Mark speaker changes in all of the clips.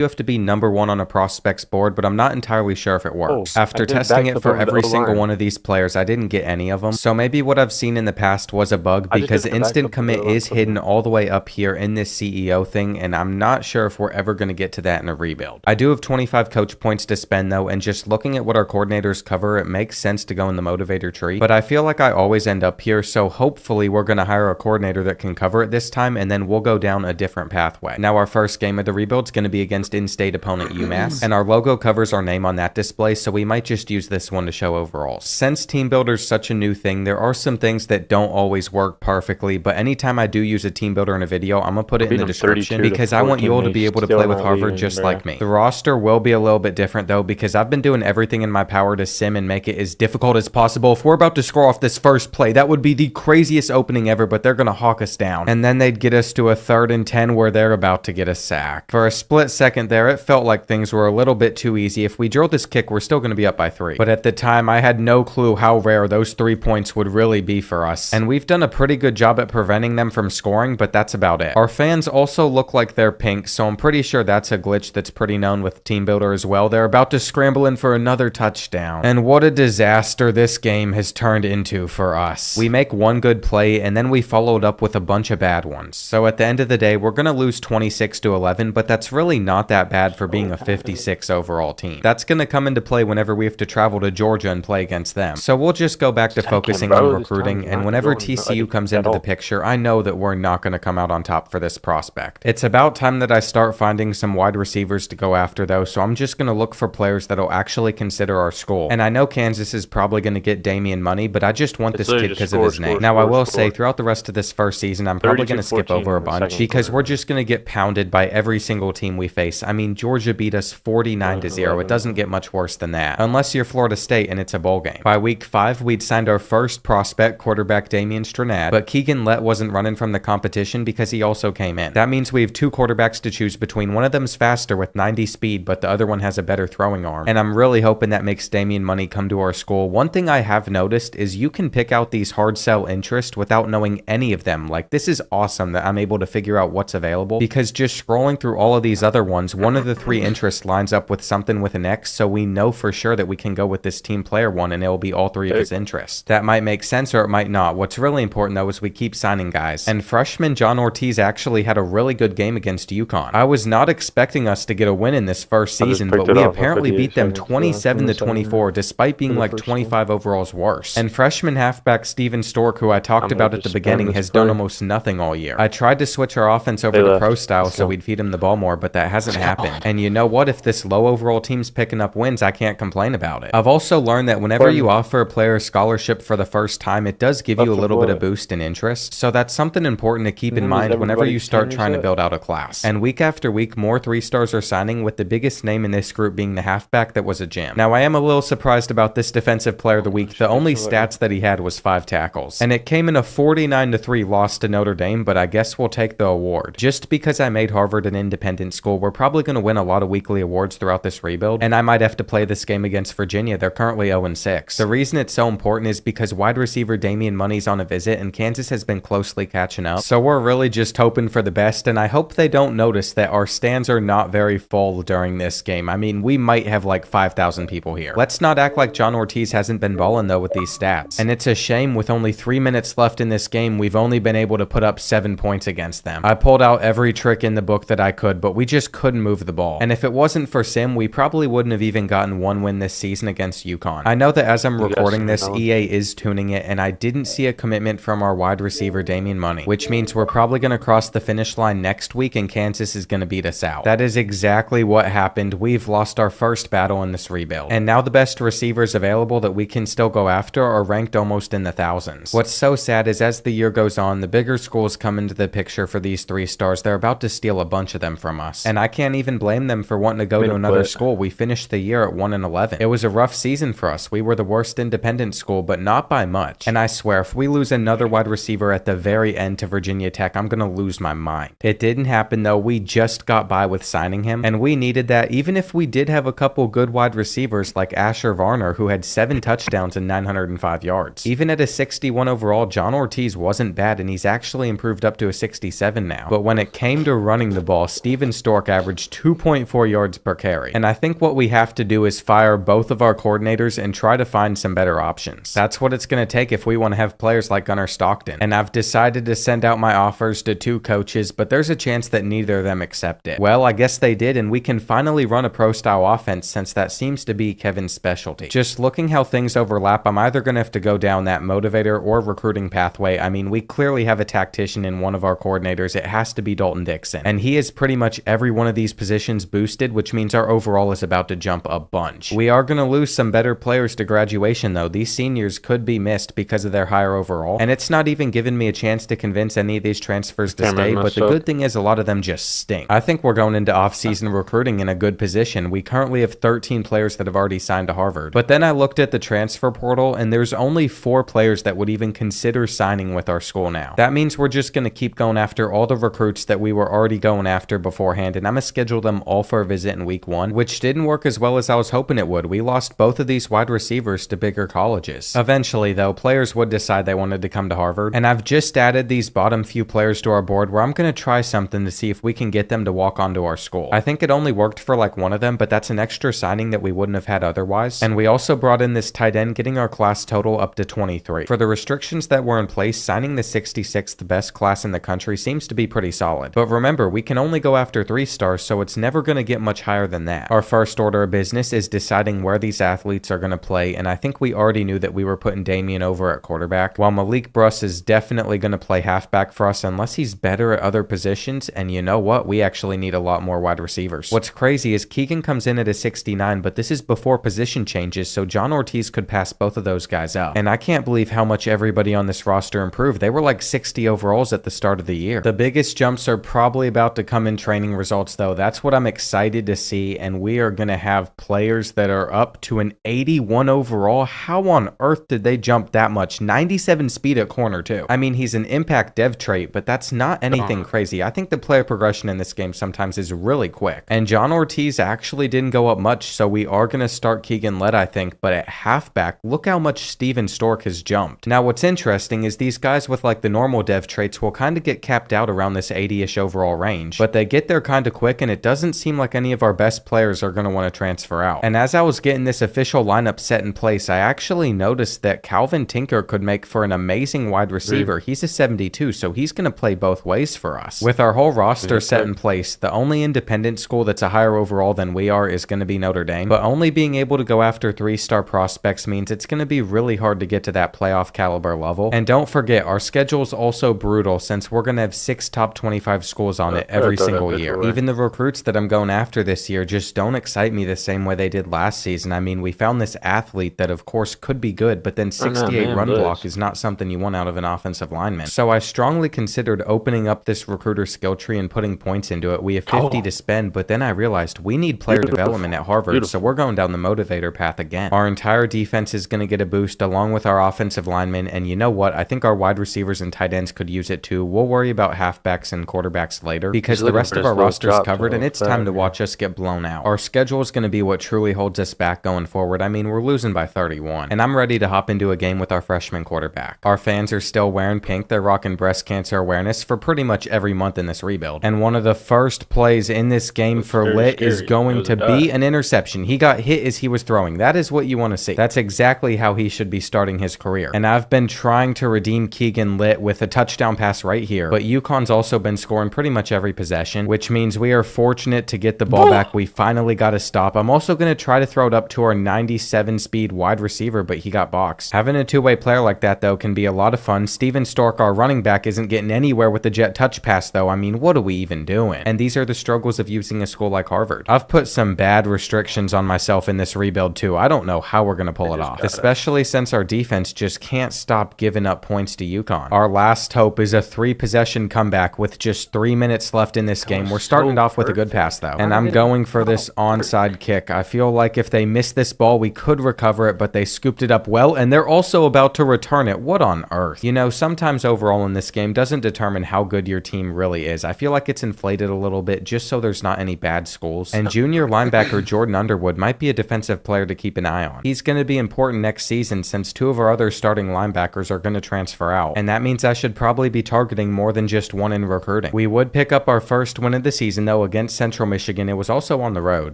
Speaker 1: you have to be #1 on a prospects board, but I'm not entirely sure if it works.
Speaker 2: Oh,
Speaker 1: After
Speaker 2: I did
Speaker 1: testing
Speaker 2: back
Speaker 1: it
Speaker 2: up
Speaker 1: for
Speaker 2: over the
Speaker 1: every single
Speaker 2: O-line.
Speaker 1: one of these players, I didn't get any of them. So maybe what I've seen in the past was a bug,
Speaker 2: I just
Speaker 1: because
Speaker 2: did the back
Speaker 1: instant
Speaker 2: up over the
Speaker 1: commit
Speaker 2: O-line
Speaker 1: is
Speaker 2: for them.
Speaker 1: hidden all the way up here in this CEO thing, and I'm not sure if we're ever going to get to that in a rebuild. I do have 25 coach points to spend though, and just looking at what our coordinators cover, it makes sense to go in the motivator tree, but I feel like I always end up here, so hopefully we're going to hire a coordinator that can cover it this time, and then we'll go down a different pathway. Now our first game of the rebuild is going to be against in-state opponent UMass, and our logo covers our name on that display, so we might just use this one to show overalls. Since Team Builder is such a new thing, there are some things that don't always work perfectly, but anytime I do use a Team Builder in a video, I'm going to put it in the description, because I want you all to be able to play with Harvard just like me. The roster will be a little bit different though, because I've been doing everything in my power to sim and make it as difficult as possible. If we're about to score off this first play, that would be the craziest opening ever, but they're going to hawk us down. And then they'd get us to a 3rd and 10 where they're about to get a sack. For a split second there, it felt like things were a little bit too easy. If we drilled this kick, we're still going to be up by 3. But at the time, I had no clue how rare those 3 points would really be for us. And we've done a pretty good job at preventing them from scoring, but that's about it. Our fans also look like they're pink, so I'm pretty sure that's a glitch that's pretty known with Team Builder as well. They're about to scramble in for another touchdown. And what a disaster this game has turned into for us. We make one good play, and then we followed up with a bunch of bad ones. So at the end of the day, we're going to lose 26-11, but that's really not that bad for being a 56 overall team. That's going to come into play whenever we have to travel to Georgia and play against them. So we'll just go back to focusing on recruiting, and whenever TCU comes into the picture, I know that we're not going to come out on top for this prospect. It's about time that I start finding some wide receivers to go after though, so I'm just going to look for players that'll actually consider our school. And I know Kansas is probably going to get Damian Money, but I just want this kid because of his name. Now I will say throughout the rest of this first season, I'm probably going to skip over a bunch because we're just going to get pounded by every single team we face. I mean, Georgia beat us 49-0. It doesn't get much worse than that, unless you're Florida State and it's a bowl game. By week 5, we'd signed our first prospect, quarterback Damian Stranad, but Keegan Lett wasn't running from the competition because he also came in. That means we have 2 quarterbacks to choose between. One of them's faster with 90 speed, but the other one has a better throwing arm. And I'm really hoping that makes Damian Money come to our school. One thing I have noticed is you can pick out these hard sell interest without knowing any of them. Like, this is awesome that I'm able to figure out what's available, because just scrolling through all of these other ones, one of the 3 interests lines up with something with an X, so we know for sure that we can go with this team player one and it will be all 3 of his interests. That might make sense or it might not. What's really important though is we keep signing guys. And freshman John Ortiz actually had a really good game against UConn. I was not expecting us to get a win in this first season, but we apparently beat them 27-24 despite being like 25 overalls worse. And freshman halfback Steven Stork, who I talked about at the beginning, has done almost nothing all year. I tried to switch our offense over to pro style so we'd feed him the ball more, but that hasn't happened. And you know what? If this low overall team's picking up wins, I can't complain about it. I've also learned that whenever you offer a player a scholarship for the first time, it does give you a little bit of boost in interest. So that's something important to keep in mind whenever you start trying to build out a class. And week after week, more 3-stars are signing, with the biggest name in this group being the halfback that was a gem. Now, I am a little surprised about this defensive player of the week. The only stats that he had was 5 tackles. And it came in a 49-3 loss to Notre Dame, but I guess we'll take the award. Just because I made Harvard an independent school, we're probably going to win a lot of weekly awards throughout this rebuild, and I might have to play this game against Virginia. They're currently 0-6. The reason it's so important is because wide receiver Damian Money's on a visit, and Kansas has been closely catching up. So we're really just hoping for the best, and I hope they don't notice that our stands are not very full during this game. I mean, we might have like 5,000 people here. Let's not act like John Ortiz hasn't been balling though with these stats. And it's a shame, with only 3 minutes left in this game, we've only been able to put up 7 points against them. I pulled out every trick in the book that I could, but we just couldn't move the ball. And if it wasn't for Sim, we probably wouldn't have even gotten 1 win this season against UConn. I know that as I'm recording this, EA is tuning it, and I didn't see a commitment from our wide receiver Damian Money, which means we're probably going to cross the finish line next week and Kansas is going to beat us out. That is exactly what happened. We've lost our first battle in this rebuild. And now the best receivers available that we can still go after are ranked almost in the thousands. What's so sad is as the year goes on, the bigger schools come into the picture for these 3-stars. They're about to steal a bunch of them from us. And I can't even blame them for wanting to go to another school. We finished the year at 1-11. It was a rough season for us. We were the worst independent school, but not by much. And I swear, if we lose another wide receiver at the very end to Virginia Tech, I'm gonna lose my mind. It didn't happen though. We just got by with signing him, and we needed that, even if we did have a couple good wide receivers like Asher Varner, who had 7 touchdowns and 905 yards. Even at a 61 overall, John Ortiz wasn't bad, and he's actually improved up to a 67 now. But when it came to running the ball, Steven Stork averaged averaged 2.4 yards per carry. And I think what we have to do is fire both of our coordinators and try to find some better options. That's what it's going to take if we want to have players like Gunnar Stockton. And I've decided to send out my offers to 2 coaches, but there's a chance that neither of them accept it. Well, I guess they did, and we can finally run a pro-style offense since that seems to be Kevin's specialty. Just looking how things overlap, I'm either going to have to go down that motivator or recruiting pathway. I mean, we clearly have a tactician in one of our coordinators. It has to be Dalton Dixon. And he is pretty much every one of these positions boosted, which means our overall is about to jump a bunch. We are going to lose some better players to graduation, though. These seniors could be missed because of their higher overall. And it's not even given me a chance to convince any of these transfers to stay, but the good thing is a lot of them just stink. I think we're going into off-season recruiting in a good position. We currently have 13 players that have already signed to Harvard. But then I looked at the transfer portal, and there's only 4 players that would even consider signing with our school now. That means we're just going to keep going after all the recruits that we were already going after beforehand, and I'm going to schedule them all for a visit in week 1, which didn't work as well as I was hoping it would. We lost both of these wide receivers to bigger colleges. Eventually, though, players would decide they wanted to come to Harvard, and I've just added these bottom few players to our board where I'm going to try something to see if we can get them to walk onto our school. I think it only worked for like one of them, but that's an extra signing that we wouldn't have had otherwise. And we also brought in this tight end, getting our class total up to 23. For the restrictions that were in place, signing the 66th best class in the country seems to be pretty solid. But remember, we can only go after 3 stars, so it's never going to get much higher than that. Our first order of business is deciding where these athletes are going to play, and I think we already knew that we were putting Damian over at quarterback, while Malik Bruss is definitely going to play halfback for us unless he's better at other positions, and you know what? We actually need a lot more wide receivers. What's crazy is Keegan comes in at a 69, but this is before position changes, so John Ortiz could pass both of those guys up. And I can't believe how much everybody on this roster improved. They were like 60 overalls at the start of the year. The biggest jumps are probably about to come in training results, though. That's what I'm excited to see, and we are going to have players that are up to an 81 overall. How on earth did they jump that much? 97 speed at corner, too. I mean, he's an impact dev trait, but that's not anything crazy. I think the player progression in this game sometimes is really quick. And John Ortiz actually didn't go up much, so we are going to start Keegan Lett, I think, but at halfback, look how much Steven Stork has jumped. Now, what's interesting is these guys with like the normal dev traits will kind of get capped out around this 80-ish overall range, but they get there kind of quick, and it doesn't seem like any of our best players are going to want to transfer out. And as I was getting this official lineup set in place, I actually noticed that Calvin Tinker could make for an amazing wide receiver. He's a 72, so he's going to play both ways for us. With our whole roster set in place, the only independent school that's a higher overall than we are is going to be Notre Dame, but only being able to go after 3-star prospects means it's going to be really hard to get to that playoff caliber level. And don't forget, our schedule is also brutal since we're going to have 6 top 25 schools on it every single year. Even the recruits that I'm going after this year just don't excite me the same way they did last season. I mean, we found this athlete that of course could be good, but then 68 run block is not something you want out of an offensive lineman. So I strongly considered opening up this recruiter skill tree and putting points into it. We have 50 to spend, but then I realized we need player development at Harvard, so we're going down the motivator path again. Our entire defense is going to get a boost along with our offensive linemen, and you know what? I think our wide receivers and tight ends could use it too. We'll worry about halfbacks and quarterbacks later because the rest of our roster is covered, and it's time to watch us get blown out. Our schedule is going to be what truly holds us back going forward. I mean, we're losing by 31, and I'm ready to hop into a game with our freshman quarterback. Our fans are still wearing pink. They're rocking breast cancer awareness for pretty much every month in this rebuild, and one of the first plays in this game for Lit is going to be an interception. He got hit as he was throwing. That is what you want to see. That's exactly how he should be starting his career. And I've been trying to redeem Keegan Lit with a touchdown pass right here, but UConn's also been scoring pretty much every possession, which means we are fortunate to get the ball back. We finally got a stop. I'm also going to try to throw it up to our 97 speed wide receiver, but he got boxed. Having a two-way player like that, though, can be a lot of fun. Steven Stork, our running back, isn't getting anywhere with the jet touch pass, though. I mean, what are we even doing? And these are the struggles of using a school like Harvard. I've put some bad restrictions on myself in this rebuild, too. I don't know how we're going to pull it off, especially since our defense just can't stop giving up points to UConn. Our last hope is a 3-possession comeback with just 3 minutes left in this game. We're starting off with a good pass, though, and I'm going for this onside kick. I feel like if they miss this ball, we could recover it, but they scooped it up well, and they're also about to return it. What on earth? You know, sometimes overall in this game doesn't determine how good your team really is. I feel like it's inflated a little bit just so there's not any bad schools. And junior linebacker Jordan Underwood might be a defensive player to keep an eye on. He's going to be important next season since 2 of our other starting linebackers are going to transfer out, and that means I should probably be targeting more than just one in recruiting. We would pick up our first win of the season, though, 6-0 against Central Michigan. It was also on the road.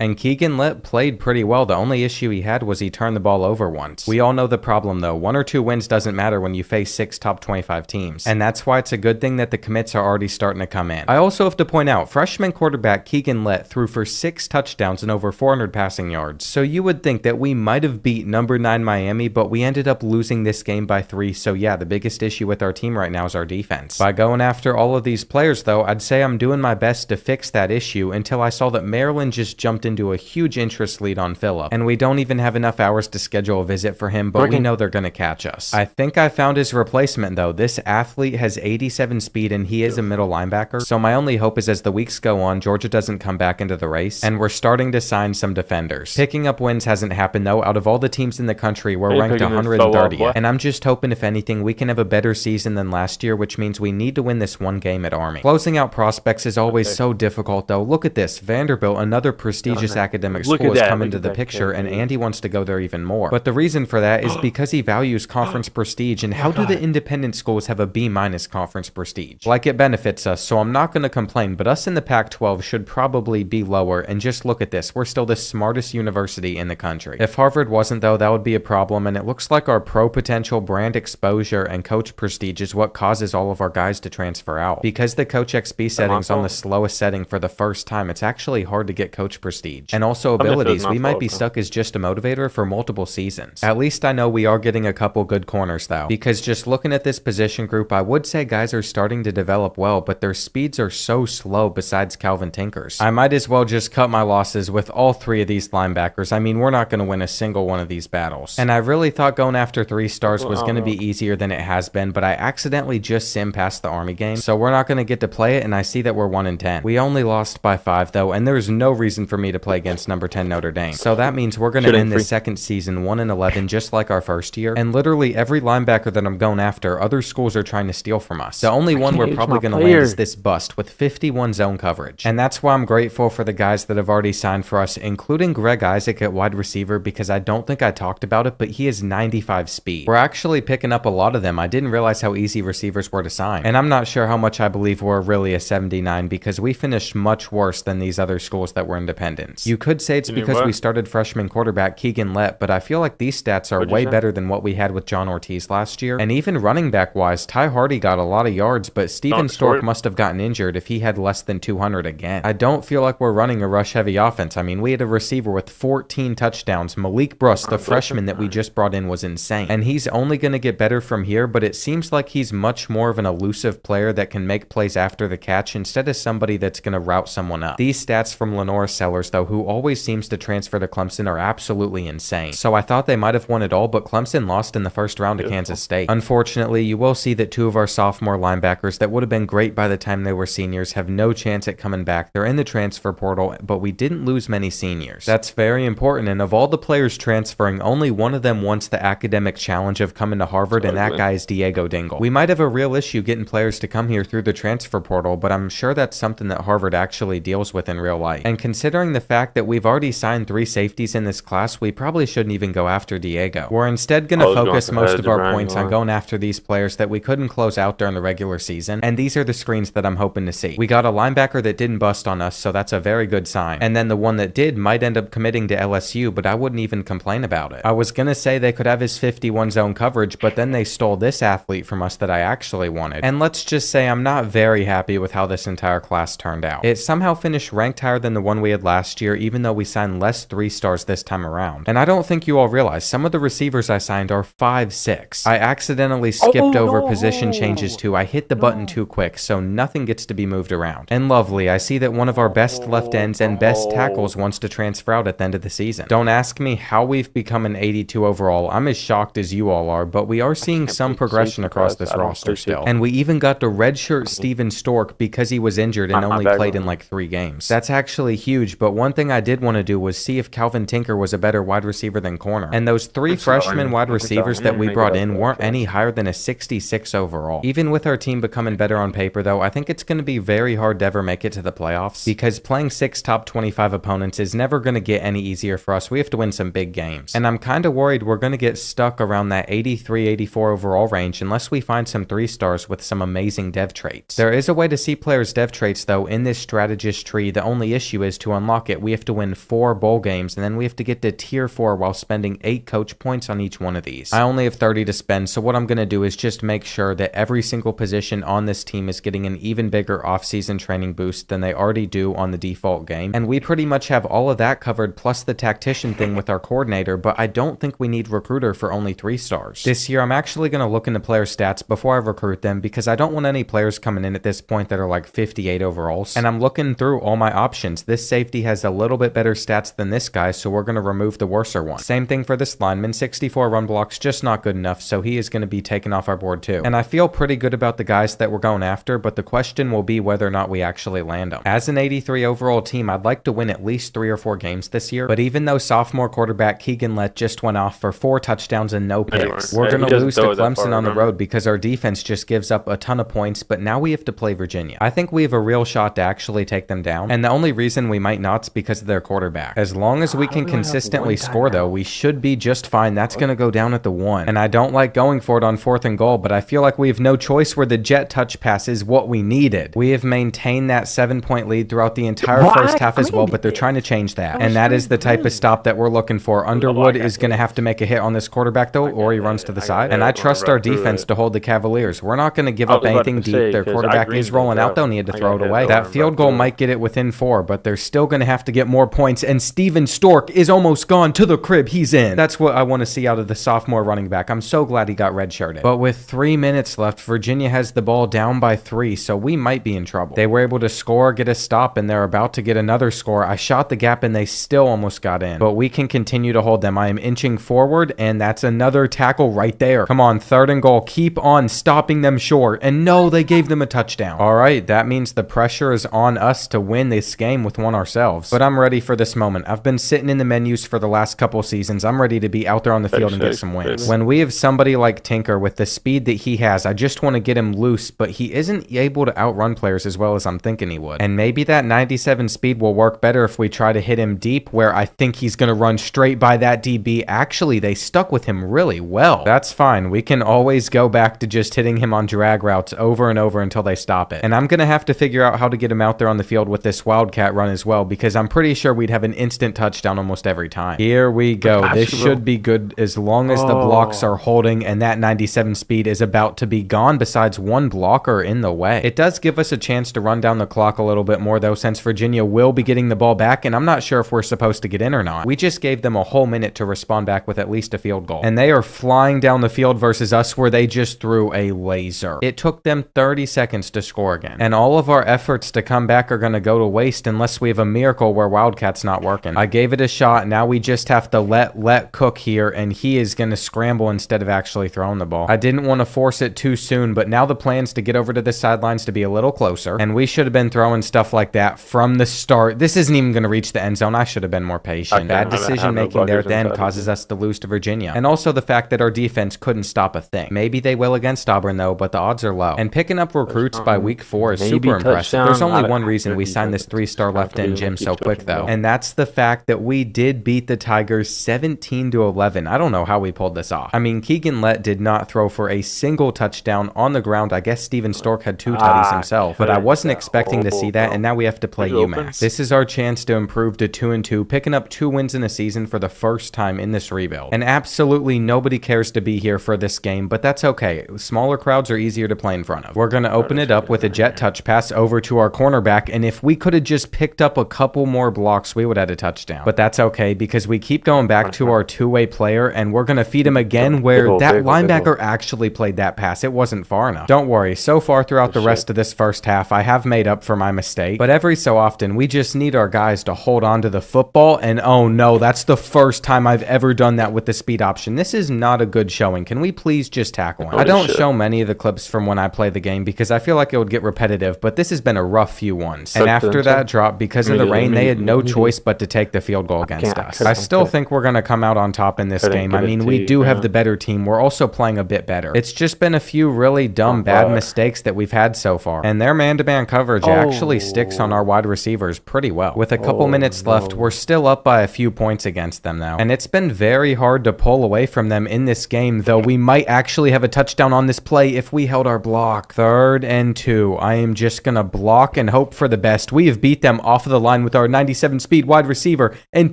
Speaker 1: And Keegan Litt played pretty well. The only issue he had was he turned the ball over once. We all know the problem though. 1 or 2 wins doesn't matter when you face 6 top 25 teams. And that's why it's a good thing that the commits are already starting to come in. I also have to point out, freshman quarterback Keegan Litt threw for 6 touchdowns and over 400 passing yards. So you would think that we might have beat number 9 Miami, but we ended up losing this game by 3. So yeah, the biggest issue with our team right now is our defense. By going after all of these players though, I'd say I'm doing my best to fix that issue until I saw that Maryland just jumped into a huge interest lead on Phillip. And we don't even have enough hours to schedule a visit for him, but we know they're going to catch us. I think I found his replacement though. This athlete has 87 speed and he is a middle linebacker. So my only hope is as the weeks go on, Georgia doesn't come back into the race and we're starting to sign some defenders. Picking up wins hasn't happened though. Out of all the teams in the country, we're ranked 130th. And I'm just hoping if anything, we can have a better season than last year, which means we need to win this one game at Army. Closing out prospects is always so difficult though. Look at this. Vanderbilt, another prestigious academic school, has come into the picture and Andy wants to go there even more. But the reason for that is because he values conference prestige. And how do the independent schools have a B- conference prestige? Like, it benefits us, so I'm not going to complain, but us in the Pac-12 should probably be lower. And just look at this. We're still the smartest university in the country. If Harvard wasn't though, that would be a problem. And it looks like our pro potential, brand exposure, and coach prestige is what causes all of our guys to transfer out. Because the Coach XP setting's on the slowest setting for the first time, it's actually hard to get coach prestige. And also abilities, we might be stuck as just a motivator for multiple seasons. At least I know we are getting a couple good corners though, because just looking at this position group, I would say guys are starting to develop well, but their speeds are so slow besides Calvin Tinkers. I might as well just cut my losses with all 3 of these linebackers. I mean, we're not going to win a single one of these battles. And I really thought going after 3 stars was going to be easier than it has been, but I accidentally just simmed past the Army game, so we're not going to get to play it, and I see that we're 1-10. We only lost by 5 though, and there's no reason for me to play against number 10 Notre Dame. So that means we're going to end the second season 1-11 just like our first year, and literally every linebacker that I'm going after, other schools are trying to steal from us. The only one we're probably going to land is this bust with 51 zone coverage. And that's why I'm grateful for the guys that have already signed for us, including Greg Isaac at wide receiver, because I don't think I talked about it, but he has 95 speed. We're actually picking up a lot of them. I didn't realize how easy receivers were to sign. And I'm not sure how much I believe we're really a 79 because we finished much worse than these other schools that were independents. You could say it's because we started freshman quarterback Keegan Litt, but I feel like these stats are way better than what we had with John Ortiz last year. And even running back wise, Ty Hardy got a lot of yards, but Steven Stork must have gotten injured if he had less than 200 again. I don't feel like we're running a rush heavy offense. I mean, we had a receiver with 14 touchdowns. Malik Bruss, the freshman that we just brought in, was insane. And he's only going to get better from here, but it seems like he's much more of an elusive player that can make plays after the catch instead of somebody that's going to route someone up. These stats from Lenora Sellers, though, who always seems to transfer to Clemson, are absolutely insane. So I thought they might have won it all, but Clemson lost in the first round to Kansas State. Unfortunately, you will see that 2 of our sophomore linebackers that would have been great by the time they were seniors have no chance at coming back. They're in the transfer portal, but we didn't lose many seniors. That's very important, and of all the players transferring, only one of them wants the academic challenge of coming to Harvard, and that guy is Diego Dingle. We might have a real issue getting players to come here through the transfer portal, but I'm sure that's something that Harvard actually deals with in real life. And considering the fact that we've already signed 3 safeties in this class, we probably shouldn't even go after Diego. We're instead going to focus most of our points on going after these players that we couldn't close out during the regular season, and these are the screens that I'm hoping to see. We got a linebacker that didn't bust on us, so that's a very good sign. And then the one that did might end up committing to LSU, but I wouldn't even complain about it. I was going to say they could have his 51 zone coverage, but then they stole this athlete from us that I actually wanted. And let's just say I'm not very happy with how this entire class turned out. It somehow finished ranked higher than the one we had last year, even though we signed less 3 stars this time around. And I don't think you all realize some of the receivers I signed are 5'6". I accidentally skipped over position changes too. I hit the button too quick, so nothing gets to be moved around. And lovely, I see that one of our best left ends and best tackles wants to transfer out at the end of the season. Don't ask me how we've become an 82 overall. I'm as shocked as you all are, but we are seeing some progression across this roster still. And we even got to redshirt Steven Stork because he was injured and only played in like 3 games. That's actually huge, but one thing I did want to do was see if Calvin Tinker was a better wide receiver than corner. And those 3 freshman wide receivers that we brought in weren't any higher than a 66 overall. Even with our team becoming better on paper though, I think it's going to be very hard to ever make it to the playoffs because playing 6 top 25 opponents is never going to get any easier for us. We have to win some big games. And I'm kind of worried we're going to get stuck around that 83, 84 overall range unless we find some 3 stars with some amazing dev traits. There is a way to see players' dev traits though in this strategist tree. The only issue is to unlock it, we have to win 4 bowl games, and then we have to get to tier 4 while spending 8 coach points on each one of these. I only have 30 to spend, so what I'm going to do is just make sure that every single position on this team is getting an even bigger offseason training boost than they already do on the default game. And we pretty much have all of that covered, plus the tactician thing with our coordinator, but I don't think we need recruiter for only 3 stars. This year, I'm actually going to look into player stats before I recruit them, because I don't want any players coming in at this point that are like 58 overalls. And I'm looking through all my options. This safety has a little bit better stats than this guy, so we're going to remove the worser one. Same thing for this lineman. 64 run blocks, just not good enough, so he is going to be taken off our board too. And I feel pretty good about the guys that we're going after, but the question will be whether or not we actually land them. As an 83 overall team, I'd like to win at least 3 or 4 games this year, but even though sophomore quarterback Keegan Lett just went off for 4 touchdowns and no picks, we're going to lose to Clemson on the road because our defense just gives up a ton of points, but now we have to play Virginia. I think we have a real shot to actually take them down, and the only reason we might not is because of their quarterback. As long as we can consistently score though, we should be just fine. That's going to go down at the 1, and I don't like going for it on 4th and goal, but I feel like we have no choice where the jet touch pass is what we needed. We have maintained that 7-point lead throughout the entire first half as well, but they're trying to change that, and that is the type of stop that we're looking for. Underwood is going to have to make a hit on this quarterback though, or he runs to the side, and I trust our defense to hold the Cavaliers. We're not going to give up anything deep. Their quarterback is rolling out though, need to throw it away. That field goal might get it within 4, but they're still going to have to get more points, and Steven Stork is almost gone to the crib. He's in. That's what I want to see out of the sophomore running back. I'm so glad he got redshirted. But with 3 minutes left, Virginia has the ball down by 3, so we might be in trouble. They were able to score, get a stop, and they're about to get another score. I shot the gap and they still almost got in, but we can continue to hold them. I am inching forward, and that's another tackle right there. Come on, 3rd and goal. Keep on stopping them short, and no, they gave them a touchdown. All right, that means the pressure is on us to win this game with one ourselves, but I'm ready for this moment. I've been sitting in the menus for the last couple seasons. I'm ready to be out there on the field and get some wins. When we have somebody like Tinker with the speed that he has, I just want to get him loose, but he isn't able to outrun players as well as I'm thinking he would. And maybe that 97 speed will work better if we try to hit him deep, where I think he's going to run straight by that DB. Actually, they stuck with him really well. That's fine. We can always go back to just hitting him on drag routes over and over until they stop it. And I'm going to have to figure out how to get him out there on the field with this Wildcat run as well, because I'm pretty sure we'd have an instant touchdown almost every time. Here we go. This should be good as long as the blocks are holding, and that 97 speed is about to be gone besides one blocker in the way. It does give us a chance to run down the clock a little bit more though, since Virginia will be getting the ball back, and I'm not sure if we're supposed to get in or not. We just gave them a whole minute to respond back with at least a field goal, and they are flying down the field versus us where they just threw a laser. It took them 30 seconds to score again, and all of our efforts to come back are going to go to waste unless we have a miracle where Wildcat's not working. I gave it a shot. Now we just have to let cook here, and he is going to scramble instead of actually throwing the ball. I didn't want to force it too soon, but now the plan's to get over to the sidelines to be a little closer, and we should have been throwing stuff like that from the start. This isn't even going to reach the end zone. I should have been more patient. Bad decision making there then causes us to lose to Virginia, and also the fact that our defense couldn't stop a thing. Maybe they will against Auburn though, but the odds are low. And picking up recruits by week 4 is super impressive. There's only one reason we signed this 3-star left-end Jim so quick though, and that's the fact that we did beat the Tigers 17-11. I don't know how we pulled this off. I mean, Keegan Lett did not throw for a single touchdown on the ground. I guess Steven Stork had 2 tutties himself, but I wasn't expecting to see that, and now we have to play UMass. This is our chance to improve to 2-2, picking up 2 wins in a season for the first time in this rebuild. And absolutely nobody cares to be here for this game, but that's okay. Smaller crowds are easier to play in front of. We're going to open it up with a jet touch pass over to our cornerback, and if we could have just picked up a couple more blocks, we would have had a touchdown. But that's okay, because we keep going back to our 2-way player, and we're going to feed him again where that linebacker actually played that pass. It wasn't far enough. Don't worry, so far throughout the rest of this first half, I have made up for my mistake, but every so often, we just need our guys to hold on to the football, and oh no, that's the first time I've ever done that with the speed option. This is not a good showing. Can we please just tackle him? I don't show many of the clips from when I play the game because I feel like it would get repetitive, but this has been a rough few ones. And after that drop, because of the rain, they had no choice but to take the field goal against us. I still think we're going to come out on top in this game. I mean, we do have the better team. We're also playing a bit better. It's just been a few really dumb, bad mistakes that we've had so far. And their man-to-man coverage actually sticks on our wide receivers pretty well. With a couple minutes left, we're still up by a few points against them now. And it's been very hard to pull away from them in this game, though we might actually have a touchdown on this play if we held our block. 3rd and 2. I am just going to block and hope hope for the best. We have beat them off of the line with our 97 speed wide receiver, and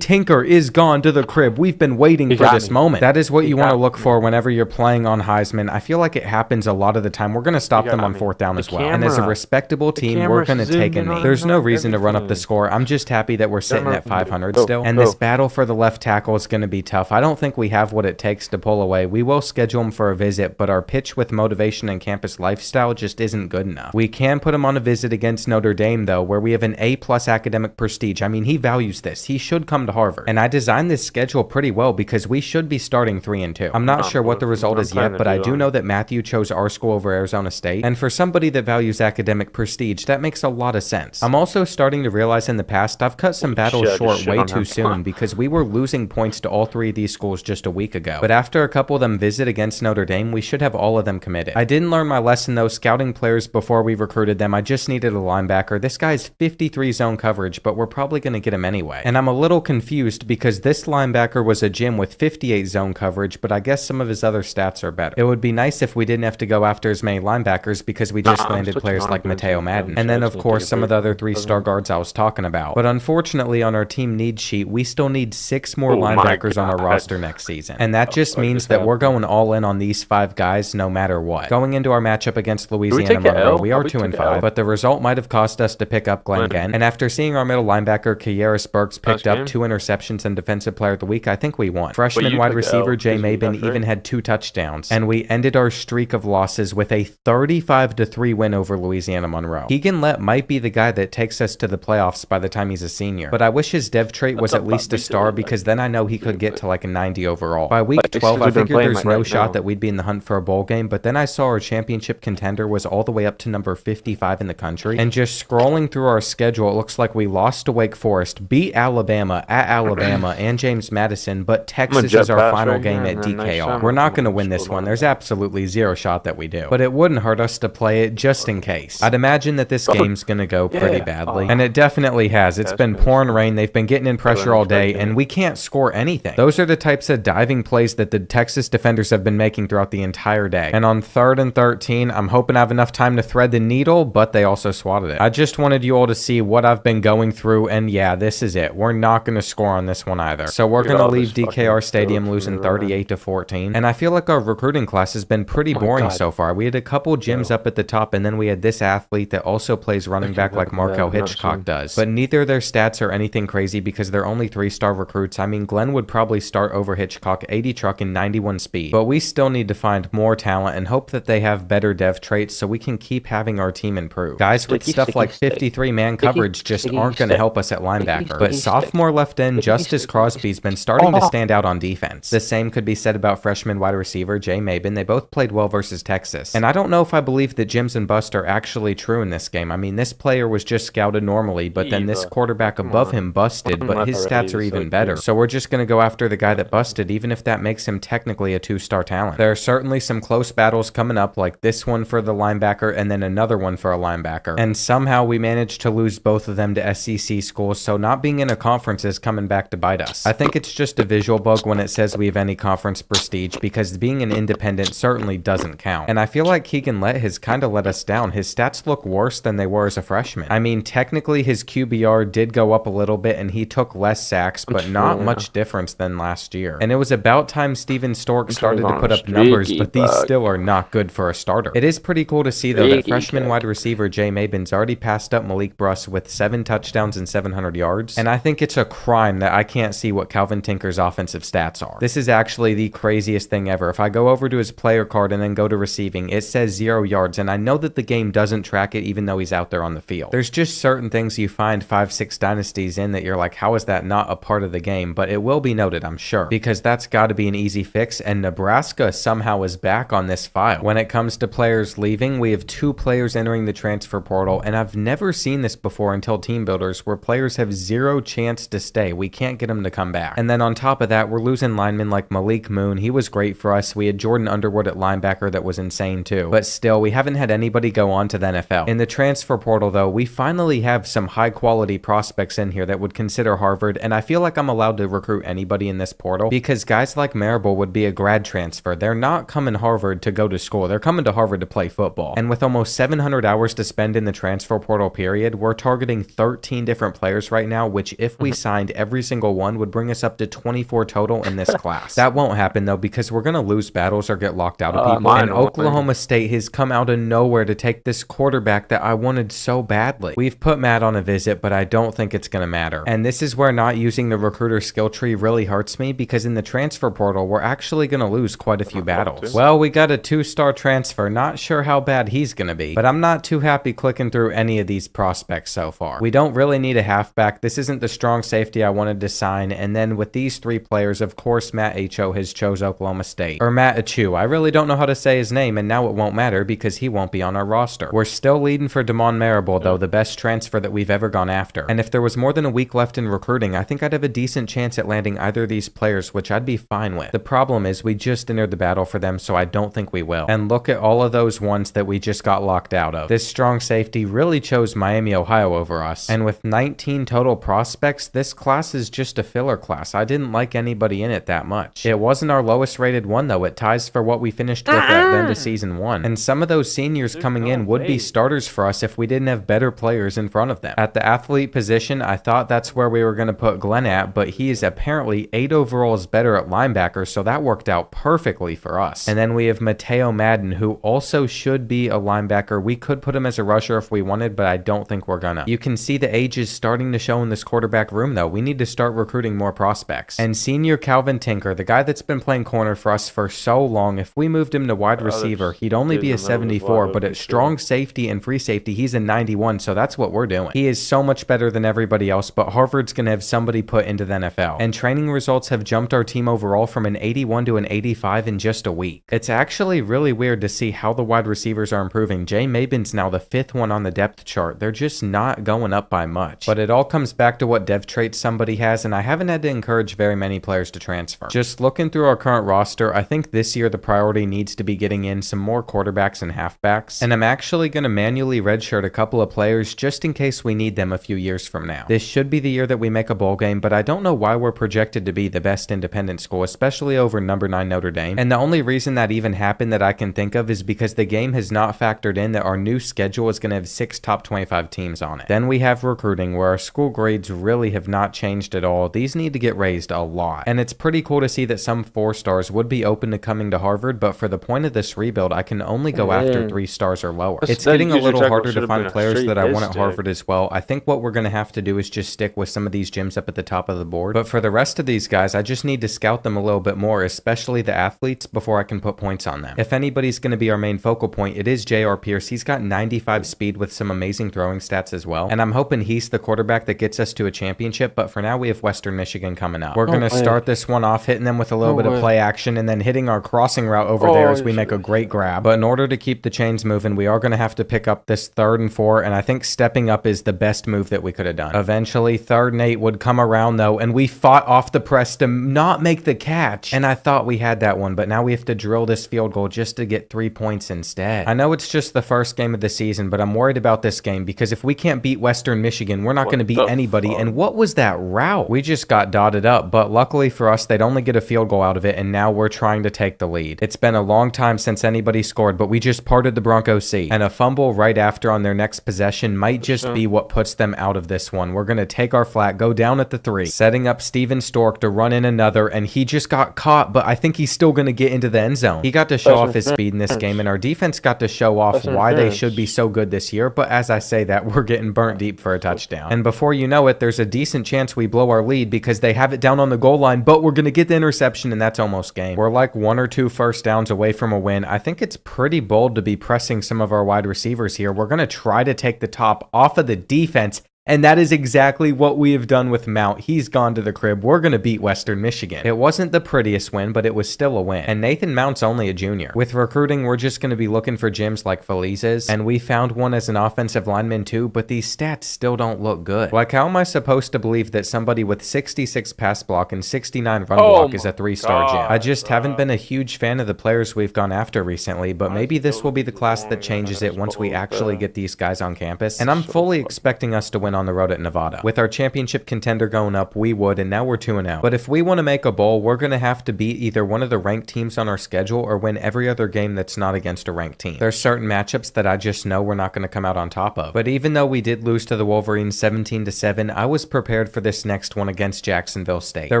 Speaker 1: Tinker is gone to the crib. We've been waiting for this moment. That is what you want to look for whenever you're playing on Heisman. I feel like it happens a lot of the time. We're going to stop them on fourth down as well. And as a respectable team, we're going to take a knee. There's no reason to run up the score. I'm just happy that we're sitting at 500 still. And this battle for the left tackle is going to be tough. I don't think we have what it takes to pull away. We will schedule him for a visit, but our pitch with motivation and campus lifestyle just isn't good enough. We can put him on a visit against Notre Dame, though, where we have an A+ academic prestige. I mean, he values this. He should come to Harvard. And I designed this schedule pretty well because we should be starting 3-2. I'm not sure what the result is yet, but I do know that Matthew chose our school over Arizona State. And for somebody that values academic prestige, that makes a lot of sense. I'm also starting to realize in the past I've cut some battles short way too soon because we were losing points to all three of these schools just a week ago. But after a couple of them visit against Notre Dame, we should have all of them committed. I didn't learn my lesson though, scouting players before we recruited them. I just needed a linebacker. This guy's 53 zone coverage, but we're probably going to get him anyway. And I'm a little confused because this linebacker was a gym with 58 zone coverage, but I guess some of his other stats are better. It would be nice if we didn't have to go after as many linebackers because we just landed players like Mateo Madden. And then of course some of the other 3-star guards I was talking about. But unfortunately on our team need sheet, we still need 6 more linebackers on our roster next season. And that just means that we're going all in on these 5 guys no matter what. Going into our matchup against Louisiana Monroe, we are 2-5, but the result might have cost us to pick up Glenn Genn. And after seeing our middle linebacker Kieris Burks picked up 2 interceptions and Defensive Player of the Week, I think we won. Freshman wide receiver Jay Mabin even had 2 touchdowns. And we ended our streak of losses with a 35-3 win over Louisiana Monroe. Keegan Lett might be the guy that takes us to the playoffs by the time he's a senior, but I wish his dev trait was at least a star because then I know he could get to like a 90 overall. By week 12, I figured there's no shot that we'd be in the hunt for a bowl game, but then I saw our championship contender was all the way up to number 55 in the country, and just scrolling through our schedule, it looks like we lost to Wake Forest, beat Alabama at Alabama and James Madison, but Texas is our final game at DKR. We're not going to win this one. There's absolutely zero shot that we do, but it wouldn't hurt us to play it just in case. I'd imagine that this game's going to go pretty badly, and it definitely has. It's been pouring rain, they've been getting in pressure all day, and we can't score anything. Those are the types of diving plays that the Texas defenders have been making throughout the entire day. And on 3rd and 13, I'm hoping I have enough time to thread the needle, but they also swatted it. I just wanted you all to see what I've been going through, and yeah, this is it. We're not going to score on this one either. So we're going to leave DKR Stadium losing 38-14, and I feel like our recruiting class has been pretty boring so far. We had a couple gyms up at the top, and then we had this athlete that also plays running back like Markel Hitchcock does. But neither of their stats are anything crazy because they're only 3-star recruits. I mean, Glenn would probably start over Hitchcock, 80 truck and 91 speed. But we still need to find more talent and hope that they have better dev traits so we can keep having our team improve. Guys with stuff like 53 man coverage just aren't going to help us at linebacker. But sophomore left end Justice Crosby's been starting to stand out on defense. The same could be said about freshman wide receiver Jay Mabin. They both played well versus Texas. And I don't know if I believe that Jims and Bust are actually true in this game. I mean, this player was just scouted normally, but then this quarterback above him busted, but his stats are even better. So we're just going to go after the guy that busted, even if that makes him technically a 2-star talent. There are certainly some close battles coming up, like this one for the linebacker and then another one for a linebacker. And somehow we managed to lose both of them to SEC schools, so not being in a conference is coming back to bite us. I think it's just a visual bug when it says we have any conference prestige, because being an independent certainly doesn't count. And I feel like Keegan Lett has kind of let us down. His stats look worse than they were as a freshman. I mean, technically his QBR did go up a little bit and he took less sacks, but not much difference than last year. And it was about time Steven Stork started to put up numbers, but these still are not good for a starter. It is pretty cool to see though that freshman wide receiver Jay Mabin's already passed up Malik Bruss with 7 touchdowns and 700 yards. And I think it's a crime that I can't see what Calvin Tinker's offensive stats are. This is actually the craziest thing ever. If I go over to his player card and then go to receiving, it says 0 yards, and I know that the game doesn't track it even though he's out there on the field. There's just certain things you find 5-6 dynasties in that you're like, how is that not a part of the game? But it will be noted, I'm sure, because that's got to be an easy fix, and Nebraska somehow is back on this file. When it comes to players leaving, we have 2 players entering the transfer portal, and I've never seen this before until Team Builders, where players have 0 chance to stay. We can't get them to come back. And then on top of that, we're losing linemen like Malik Moon. He was great for us. We had Jordan Underwood at linebacker that was insane too. But still, we haven't had anybody go on to the NFL. In the transfer portal though, we finally have some high quality prospects in here that would consider Harvard, and I feel like I'm allowed to recruit anybody in this portal because guys like Marable would be a grad transfer. They're not coming Harvard to go to school. They're coming to Harvard to play football. And with almost 700 hours to spend in the transfer transfer portal period, we're targeting 13 different players right now, which if we signed every single one would bring us up to 24 total in this class. That won't happen though, because we're going to lose battles or get locked out of people. And Oklahoma State has come out of nowhere to take this quarterback that I wanted so badly. We've put Matt on a visit, but I don't think it's going to matter. And this is where not using the recruiter skill tree really hurts me, because in the transfer portal, we're actually going to lose quite a few battles. Well, we got a 2-star transfer. Not sure how bad he's going to be, but I'm not too happy clicking through any of these prospects so far. We don't really need a halfback. This isn't the strong safety I wanted to sign. And then with these 3 players, of course, Matt H.O. has chose Oklahoma State. Or Matt Achu. I really don't know how to say his name, and now it won't matter because he won't be on our roster. We're still leading for Damon Marable, though, the best transfer that we've ever gone after. And if there was more than a week left in recruiting, I think I'd have a decent chance at landing either of these players, which I'd be fine with. The problem is we just entered the battle for them, so I don't think we will. And look at all of those ones that we just got locked out of. This strong safety really chose Miami, Ohio over us. And with 19 total prospects, this class is just a filler class. I didn't like anybody in it that much. It wasn't our lowest rated one though. It ties for what we finished with at the end of season 1. And some of those seniors coming in would be starters for us if we didn't have better players in front of them. At the athlete position, I thought that's where we were going to put Glenn at, but he is apparently 8 overalls better at linebacker, so that worked out perfectly for us. And then we have Mateo Madden, who also should be a linebacker. We could put him as a rusher if we wanted, but I don't think we're gonna. You can see the age is starting to show in this quarterback room though. We need to start recruiting more prospects. And senior Calvin Tinker, the guy that's been playing corner for us for so long, if we moved him to wide receiver, he'd only be a 74, but at strong safety and free safety, he's a 91, so that's what we're doing. He is so much better than everybody else, but Harvard's gonna have somebody put into the NFL. And training results have jumped our team overall from an 81 to an 85 in just a week. It's actually really weird to see how the wide receivers are improving. Jay Mabin's now the 5th one on the depth chart. They're just not going up by much. But it all comes back to what dev traits somebody has, and I haven't had to encourage very many players to transfer. Just looking through our current roster, I think this year the priority needs to be getting in some more quarterbacks and halfbacks, and I'm actually going to manually redshirt a couple of players just in case we need them a few years from now. This should be the year that we make a bowl game, but I don't know why we're projected to be the best independent school, especially over number 9 Notre Dame. And the only reason that even happened that I can think of is because the game has not factored in that our new schedule is going to have 6 top 25 teams on it. Then we have recruiting, where our school grades really have not changed at all. These need to get raised a lot. And it's pretty cool to see that some 4 stars would be open to coming to Harvard, but for the point of this rebuild, I can only go after 3 stars or lower. It's getting a little harder to find players that I want at Harvard as well. I think what we're going to have to do is just stick with some of these gyms up at the top of the board. But for the rest of these guys, I just need to scout them a little bit more, especially the athletes, before I can put points on them. If anybody's going to be our main focal point, it is J.R. Pierce. He's got 95 speed with some amazing throwing stats as well. And I'm hoping he's the quarterback that gets us to a championship, but for now we have Western Michigan coming up. We're going to start this one off hitting them with a little bit of play action and then hitting our crossing route over there as we make a great grab. But in order to keep the chains moving, we are going to have to pick up this 3rd and 4, and I think stepping up is the best move that we could have done. Eventually, 3rd and 8 would come around though, and we fought off the press to not make the catch. And I thought we had that one, but now we have to drill this field goal just to get 3 points instead. I know it's just the first game of the season, but I'm worried about this game because if we can't beat Western Michigan, we're not going to beat anybody. And what was that route? We just got dotted up, but luckily for us, they'd only get a field goal out of it, and now we're trying to take the lead. It's been a long time since anybody scored, but we just parted the Broncos sea, and a fumble right after on their next possession might just be what puts them out of this one. We're going to take our flat, go down at the 3, setting up Steven Stork to run in another, and he just got caught, but I think he's still going to get into the end zone. He got to show off his speed in this game, and our defense got to show off why they should be so good this year, but as I say that, we're getting burnt deep for a touchdown. And before you know it, there's a decent chance we blow our lead because they have it down on the goal line, but we're going to get the interception, and that's almost game. We're like 1 or 2 first downs away from a win. I think it's pretty bold to be pressing some of our wide receivers here. We're going to try to take the top off of the defense, and that is exactly what we have done with Mount. He's gone to the crib. We're going to beat Western Michigan. It wasn't the prettiest win, but it was still a win. And Nathan Mount's only a junior. With recruiting, we're just going to be looking for gyms like Feliz's, and we found one as an offensive lineman too, but these stats still don't look good. Like, how am I supposed to believe that somebody with 66 pass block and 69 run block is a 3-star gym? I just haven't been a huge fan of the players we've gone after recently, but maybe this will be the class that changes it once we actually get these guys on campus. And I'm fully expecting us to win win on the road at Nevada. With our championship contender going up, we would, and now we're 2-0. But if we want to make a bowl, we're going to have to beat either one of the ranked teams on our schedule or win every other game that's not against a ranked team. There's certain matchups that I just know we're not going to come out on top of. But even though we did lose to the Wolverines 17-7, I was prepared for this next one against Jacksonville State. They're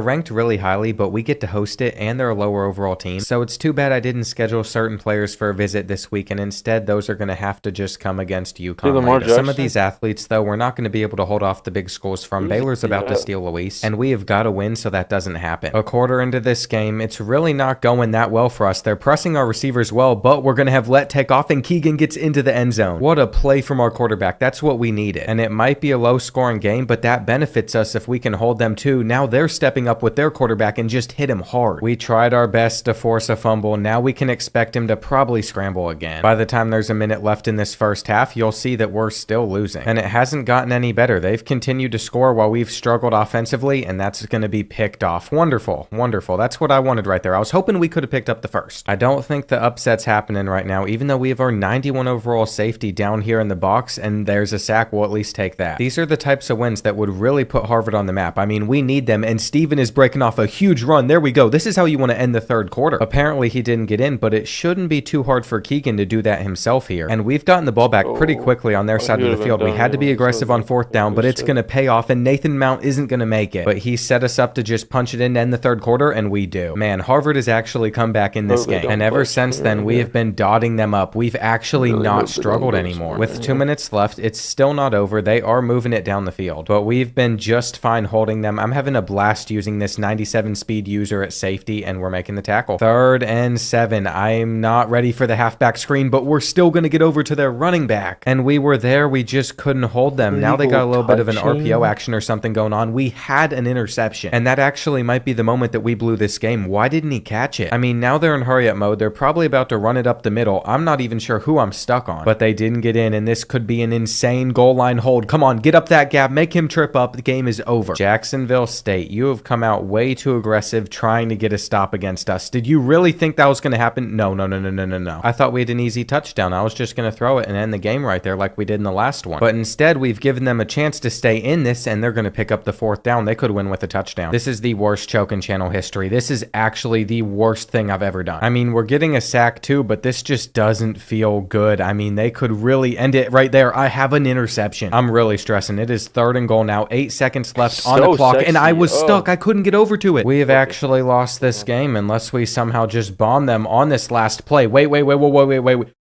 Speaker 1: ranked really highly, but we get to host it, and they're a lower overall team. So it's too bad I didn't schedule certain players for a visit this week, and instead those are going to have to just come against UConn. Some of these athletes, though, we're not going to be able to hold off the big schools from. Baylor's about to steal Luis, and we have got to win so that doesn't happen. A quarter into this game, it's really not going that well for us. They're pressing our receivers well, but we're going to have let take off, and Keegan gets into the end zone. What a play from our quarterback. That's what we needed. And it might be a low-scoring game, but that benefits us if we can hold them too. Now they're stepping up with their quarterback and just hit him hard. We tried our best to force a fumble. Now we can expect him to probably scramble again. By the time there's a minute left in this first half, you'll see that we're still losing. And it hasn't gotten any better. They've continued to score while we've struggled offensively, and that's going to be picked off. Wonderful. Wonderful. That's what I wanted right there. I was hoping we could have picked up the first. I don't think the upset's happening right now, even though we have our 91 overall safety down here in the box, and there's a sack. We'll at least take that. These are the types of wins that would really put Harvard on the map. I mean, we need them, and Steven is breaking off a huge run. There we go. This is how you want to end the third quarter. Apparently, he didn't get in, but it shouldn't be too hard for Keegan to do that himself here. And we've gotten the ball back pretty quickly on their side of the field. We had to be aggressive on fourth down, but it's going to pay off, and Nathan Mount isn't going to make it. But he set us up to just punch it in to end the third quarter, and we do. Man, Harvard has actually come back in this game. And ever since then, we have been dotting them up. We've actually not struggled anymore. With 2 minutes left, it's still not over. They are moving it down the field, but we've been just fine holding them. I'm having a blast using this 97 speed user at safety, and we're making the tackle. 3rd and 7. I'm not ready for the halfback screen, but we're still going to get over to their running back. And we were there. We just couldn't hold them. Now they got a little bit of an RPO action or something going on. We had an interception, and that actually might be the moment that we blew this game. Why didn't he catch it? I mean, now they're in hurry up mode. They're probably about to run it up the middle. I'm not even sure who I'm stuck on, but they didn't get in, and this could be an insane goal line hold. Come on, get up that gap, make him trip up. The game is over. Jacksonville State, you have come out way too aggressive trying to get a stop against us. Did you really think that was going to happen? No. I thought we had an easy touchdown. I was just going to throw it and end the game right there like we did in the last one. But instead, we've given them a chance to stay in this, and they're going to pick up the 4th down. They could win with a touchdown. This is the worst choke in channel history. This is actually the worst thing I've ever done. I mean, we're getting a sack too, but this just doesn't feel good. I mean, they could really end it right there. I have an interception. I'm really stressing. It is 3rd and goal now. 8 seconds left on the clock, and I was stuck. I couldn't get over to it. We have actually lost this game unless we somehow just bomb them on this last play. Wait.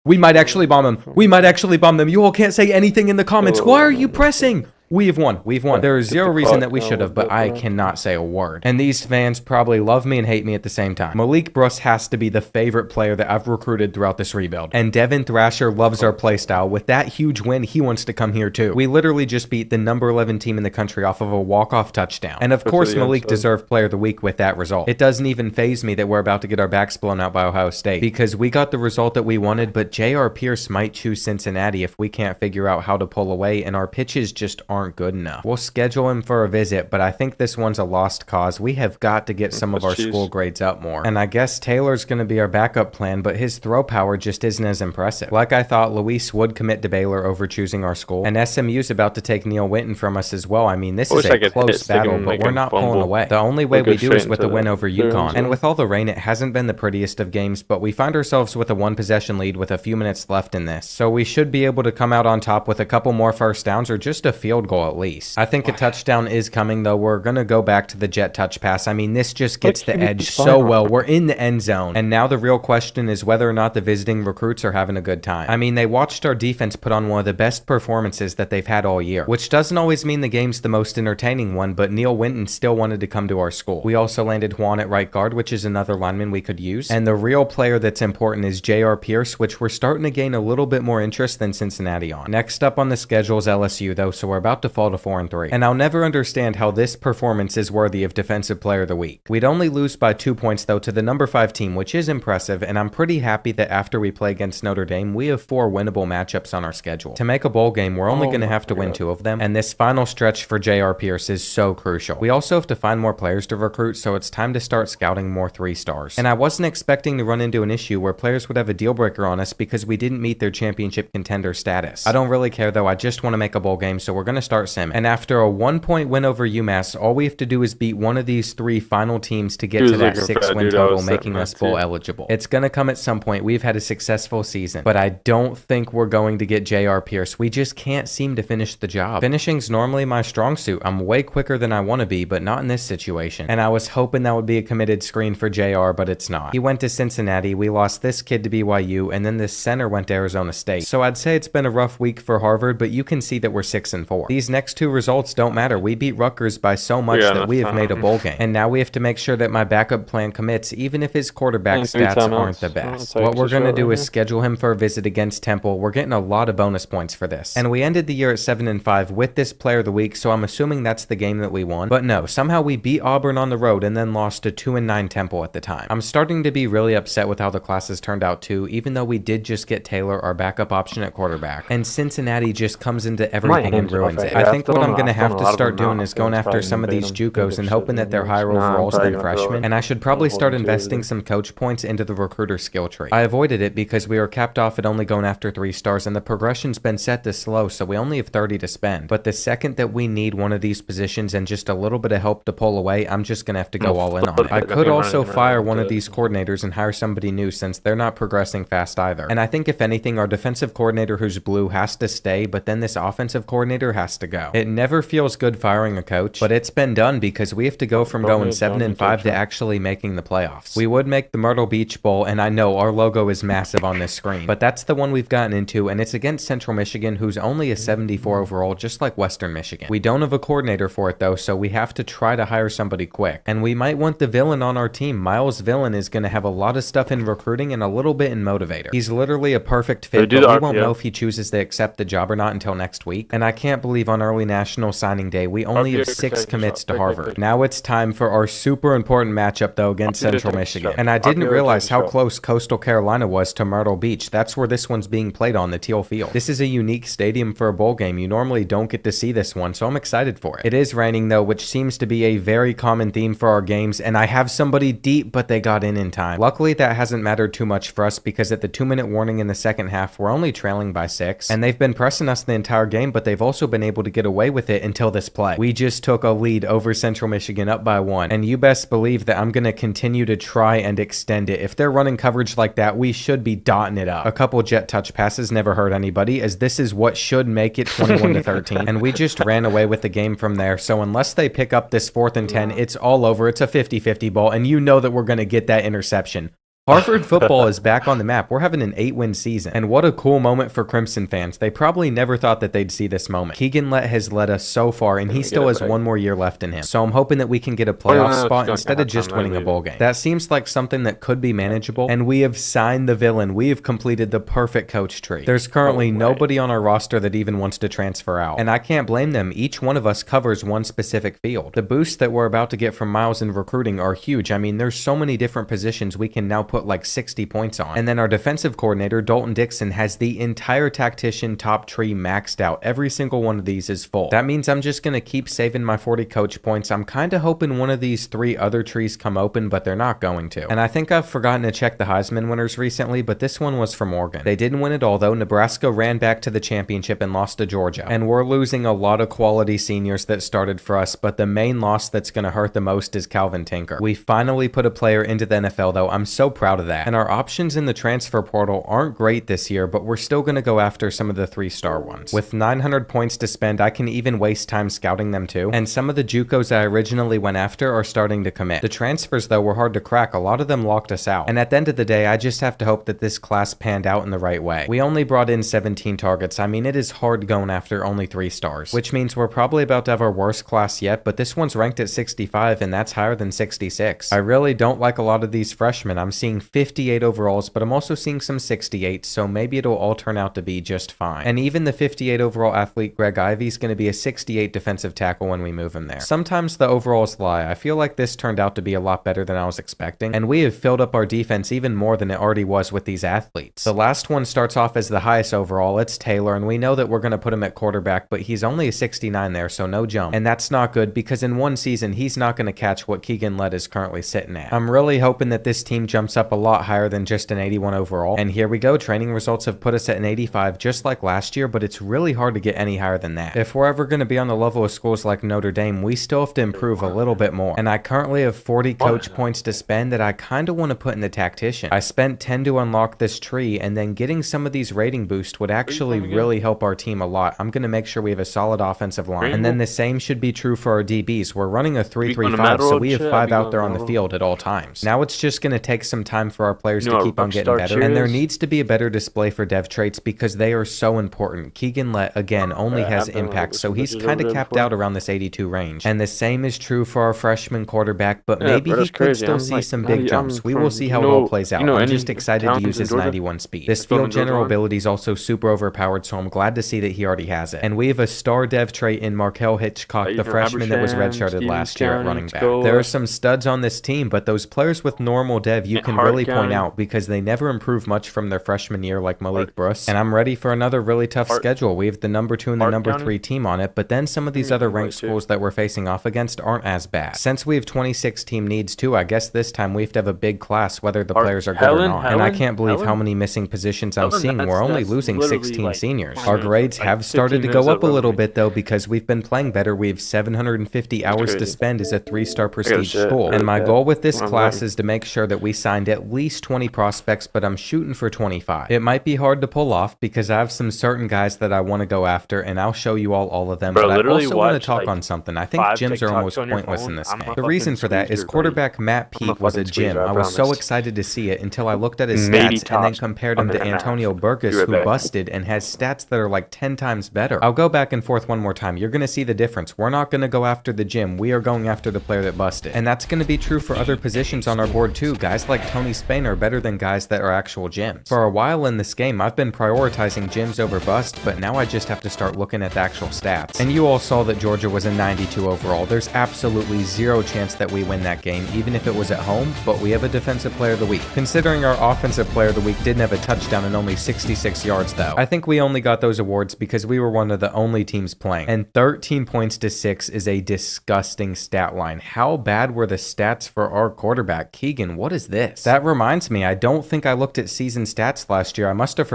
Speaker 1: We might actually bomb them. You all can't say anything in the comments. Why are you pressing? We've won. There is zero reason that we should have, but I cannot say a word. And these fans probably love me and hate me at the same time. Malik Bruss has to be the favorite player that I've recruited throughout this rebuild. And Devin Thrasher loves our playstyle. With that huge win, he wants to come here too. We literally just beat the number 11 team in the country off of a walk-off touchdown. And of course, Malik deserved player of the week with that result. It doesn't even faze me that we're about to get our backs blown out by Ohio State, because we got the result that we wanted, but J.R. Pierce might choose Cincinnati if we can't figure out how to pull away, and our pitches just aren't good enough. We'll schedule him for a visit, but I think this one's a lost cause. We have got to get some of our school grades up more. And I guess Taylor's going to be our backup plan, but his throw power just isn't as impressive. Like I thought, Luis would commit to Baylor over choosing our school, and SMU's about to take Neil Winton from us as well. I mean, this is a close battle, but we're not pulling away. The only way we do is with a win over UConn. And with all the rain, it hasn't been the prettiest of games, but we find ourselves with a 1-possession lead with a few minutes left in this. So we should be able to come out on top with a couple more first downs or just a field goal at least. I think a touchdown is coming, though. We're going to go back to the jet touch pass. I mean, this just gets the edge so well. We're in the end zone. And now the real question is whether or not the visiting recruits are having a good time. I mean, they watched our defense put on one of the best performances that they've had all year, which doesn't always mean the game's the most entertaining one, but Neil Winton still wanted to come to our school. We also landed Juan at right guard, which is another lineman we could use. And the real player that's important is J.R. Pierce, which we're starting to gain a little bit more interest than Cincinnati on. Next up on the schedule is LSU, though, so we're about to fall to 4-3. And I'll never understand how this performance is worthy of Defensive Player of the Week. We'd only lose by 2 points, though, to the number 5 team, which is impressive, and I'm pretty happy that after we play against Notre Dame, we have 4 winnable matchups on our schedule. To make a bowl game, we're only going to have to win 2 of them, and this final stretch for J.R. Pierce is so crucial. We also have to find more players to recruit, so it's time to start scouting more 3-stars. And I wasn't expecting to run into an issue where players would have a deal breaker on us because we didn't meet their championship contender status. I don't really care, though. I just want to make a bowl game, so we're going to start Simmons. And after a 1-point win over UMass, all we have to do is beat one of these 3 final teams to get to that 6-win total, making us bowl eligible. It's gonna come at some point. We've had a successful season, but I don't think we're going to get J.R. Pierce. We just can't seem to finish the job. Finishing's normally my strong suit. I'm way quicker than I want to be, but not in this situation. And I was hoping that would be a committed screen for JR, but it's not. He went to Cincinnati, we lost this kid to BYU, and then this center went to Arizona State. So I'd say it's been a rough week for Harvard, but you can see that we're 6-4. These next 2 results don't matter. We beat Rutgers by so much that we have made a bowl game. And now we have to make sure that my backup plan commits, even if his quarterback stats aren't the best. What we're going to do is schedule him for a visit against Temple. We're getting a lot of bonus points for this. And we ended the year at 7-5 with this player of the week, so I'm assuming that's the game that we won. But no, somehow we beat Auburn on the road and then lost to 2-9 Temple at the time. I'm starting to be really upset with how the classes turned out too, even though we did just get Taylor, our backup option at quarterback. And Cincinnati just comes into everything and ruins it. I think what I'm going to have to start doing is going after some of these JUCOs and hoping that they're higher overalls than freshmen. And I should probably start investing some coach points into the recruiter skill tree. I avoided it because we were capped off at only going after 3 stars and the progression's been set this slow, so we only have 30 to spend. But the second that we need one of these positions and just a little bit of help to pull away, I'm just going to have to go all in on it. I could also fire one of these coordinators and hire somebody new since they're not progressing fast either. And I think if anything, our defensive coordinator who's blue has to stay, but then this offensive coordinator has to go. It never feels good firing a coach, but it's been done because we have to go from going 7-5 to actually making the playoffs. We would make the Myrtle Beach Bowl, and I know our logo is massive on this screen, but that's the one we've gotten into, and it's against Central Michigan, who's only a 74 overall, just like Western Michigan. We don't have a coordinator for it though, so we have to try to hire somebody quick. And we might want the villain on our team. Miles Villain is going to have a lot of stuff in recruiting and a little bit in motivator. He's literally a perfect fit, but we won't know if he chooses to accept the job or not until next week. And I can't believe on early national signing day, we only have 6 commits to Harvard. Now it's time for our super important matchup though against Central Michigan. And I didn't realize how close Coastal Carolina was to Myrtle Beach. That's where this one's being played on, the Teal Field. This is a unique stadium for a bowl game. You normally don't get to see this one, so I'm excited for it. It is raining though, which seems to be a very common theme for our games, and I have somebody deep, but they got in time. Luckily, that hasn't mattered too much for us because at the 2-minute warning in the second half, we're only trailing by 6, and they've been pressing us the entire game, but they've also been able to get away with it until this play. We just took a lead over Central Michigan up by 1, and you best believe that I'm going to continue to try and extend it. If they're running coverage like that, we should be dotting it up. A couple jet touch passes never hurt anybody, as this is what should make it 21-13, and we just ran away with the game from there. So unless they pick up this 4th and 10, it's all over. It's a 50-50 ball, and you know that we're going to get that interception. Harvard football is back on the map. We're having an 8-win season. And what a cool moment for Crimson fans. They probably never thought that they'd see this moment. Keegan Lett has led us so far, and he still has 1 more year left in him. So I'm hoping that we can get a playoff spot instead of just winning a bowl game. That seems like something that could be manageable, and we have signed the villain. We have completed the perfect coach tree. There's currently nobody on our roster that even wants to transfer out, and I can't blame them. Each one of us covers one specific field. The boosts that we're about to get from Miles in recruiting are huge. I mean, there's so many different positions we can now put like 60 points on. And then our defensive coordinator, Dalton Dixon, has the entire tactician top tree maxed out. Every single one of these is full. That means I'm just going to keep saving my 40 coach points. I'm kind of hoping one of these 3 other trees come open, but they're not going to. And I think I've forgotten to check the Heisman winners recently, but this one was from Oregon. They didn't win it all though. Nebraska ran back to the championship and lost to Georgia. And we're losing a lot of quality seniors that started for us, but the main loss that's going to hurt the most is Calvin Tinker. We finally put a player into the NFL though. I'm so proud of that. And our options in the transfer portal aren't great this year, but we're still going to go after some of the 3-star ones. With 900 points to spend, I can even waste time scouting them too. And some of the JUCOs I originally went after are starting to commit. The transfers though were hard to crack. A lot of them locked us out. And at the end of the day, I just have to hope that this class panned out in the right way. We only brought in 17 targets. I mean, it is hard going after only 3 stars, which means we're probably about to have our worst class yet, but this one's ranked at 65 and that's higher than 66. I really don't like a lot of these freshmen. I'm seeing 58 overalls, but I'm also seeing some 68, so maybe it'll all turn out to be just fine. And even the 58 overall athlete Greg Ivey is going to be a 68 defensive tackle when we move him there. Sometimes the overalls lie. I feel like this turned out to be a lot better than I was expecting, and we have filled up our defense even more than it already was with these athletes. The last one starts off as the highest overall. It's Taylor, and we know that we're going to put him at quarterback, but he's only a 69 there, so no jump. And that's not good because in one season, he's not going to catch what Keegan Lett is currently sitting at. I'm really hoping that this team jumps up up a lot higher than just an 81 overall. And here we go, training results have put us at an 85 just like last year, but it's really hard to get any higher than that. If we're ever going to be on the level of schools like Notre Dame, we still have to improve a little bit more. And I currently have 40 coach points to spend that I kind of want to put in the tactician. I spent 10 to unlock this tree, and then getting some of these rating boosts would actually really help our team a lot. I'm going to make sure we have a solid offensive line. And then the same should be true for our DBs. We're running a 3-3-5, so we have 5 out there on the field at all times. Now it's just going to take some time for our players to keep on getting better, and there needs to be a better display for dev traits because they are so important. Keegan Lett, again, only has impact, so he's kind of capped out around this 82 range. And the same is true for our freshman quarterback, but maybe he could still see some big jumps. We will see how it all plays out. I'm just excited to use his 91 speed. This field general ability is also super overpowered, so I'm glad to see that he already has it. And we have a star dev trait in Markel Hitchcock, the freshman that was redshirted last year at running back. There are some studs on this team, but those players with normal dev you can really point out because they never improve much from their freshman year like Malik Bruce. And I'm ready for another really tough schedule. We have the number 2 and the number 3 team on it, but then some of these other ranked schools that we're facing off against aren't as bad. Since we have 26 team needs too, I guess this time we have to have a big class whether the players are good or not. And I can't believe how many missing positions I'm seeing. We're only losing 16 seniors. Our grades have started to go up a little bit though because we've been playing better. We have 750 hours to spend as a 3-star prestige school. And my goal with this class is to make sure that we signed at least 20 prospects, but I'm shooting for 25. It might be hard to pull off because I have some certain guys that I want to go after, and I'll show you all of them. But I also want to talk on something. I think gyms are almost pointless in this game. The reason for that is quarterback Matt Peet was a gym. I was so excited to see it until I looked at his stats and then compared him to Antonio Burgess, who busted and has stats that are like 10 times better. I'll go back and forth one more time. You're going to see the difference. We're not going to go after the gym. We are going after the player that busted. And that's going to be true for other positions on our board too. Guys like Tony Spain are better than guys that are actual gyms. For a while in this game, I've been prioritizing gyms over bust, but now I just have to start looking at the actual stats. And you all saw that Georgia was a 92 overall. There's absolutely zero chance that we win that game, even if it was at home, but we have a defensive player of the week. Considering our offensive player of the week didn't have a touchdown and only 66 yards though. I think we only got those awards because we were one of the only teams playing. And 13 points to 6 is a disgusting stat line. How bad were the stats for our quarterback? Keegan, what is this? That reminds me, I don't think I looked at season stats last year. I must have forgotten.